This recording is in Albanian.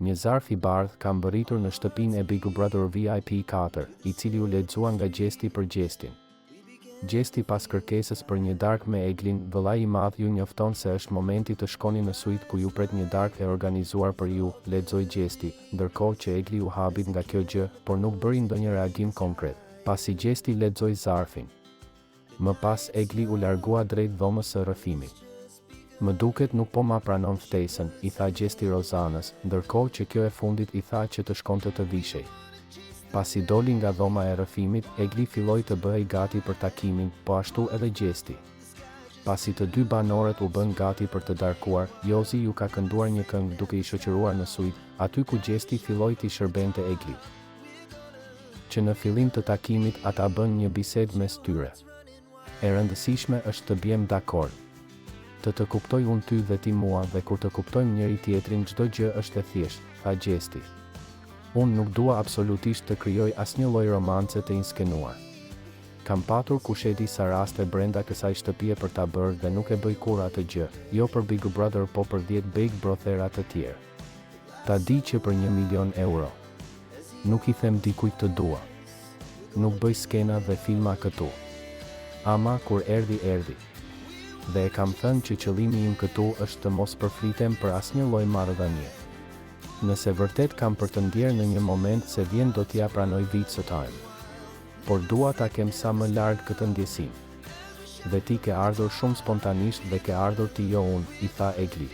Një zarf I bardhë ka mbërritur në shtëpinë e Big Brother VIP 4, I cili u lexua nga Gjesti për Gjestin. Gjesti pas kërkesës për një darkë me Eglin, vëllai I madh ju njofton se është momenti të shkoni në suite ku ju pret një darkë e organizuar për ju, lexoi Gjesti, ndërkohë që Egli u habit nga kjo gjë, por nuk bëri ndonjë reagim konkret, pasi Gjesti lexoi zarfin. Më pas Egli u largua drejt dhomës së rrëfimit. Më duket nuk po ma pranon ftesën, I tha Gjesti Rozanës, ndërkohë që kjo e fundit I tha që të shkonte të vishej. Pasi doli nga dhoma e rrëfimit, Egli filloi të bëhej gati për takimin, po ashtu edhe Gjesti. Pasi të dy banorët u bën gati për të darkuar, Jozi ju ka kënduar një këngë duke I shoqëruar në suite, aty ku Gjesti filloi t'i shërbente Eglit. Që në fillim të takimit ata bën një bisedë mes tyre. E rëndësishme është të bjem dakord. Të kuptoj unë ty dhe ti mua dhe kur të kuptojmë njëri tjetrin çdo gjë është e thjeshtë, tha Gjesti. Unë nuk dua absolutisht të krijoj asnjë lloj romance të inskenuar. Kam patur kushedi sa raste brenda kësaj shtëpie për ta bërë dhe nuk e bëj kur atë gjë, jo për Big Brother po për 10 Big Brothera të tjerë. Ta di që për 1 milion euro. Nuk I them dikujt të dua. Nuk bëj skena dhe filma këtu. Ama kur erdhi. Dhe e kam thënë që qëllimi im këtu është të mos përflitem për asnjë lloj marrëdhënie. Nëse vërtet kam për të ndjerë në një moment se vjen do t'ja pranoj Vit's Time. Por dua ta kem sa më larg këtë ndjesim. Dhe ti ke ardhur shumë spontanisht dhe ke ardhur ti jo unë, I tha Egli.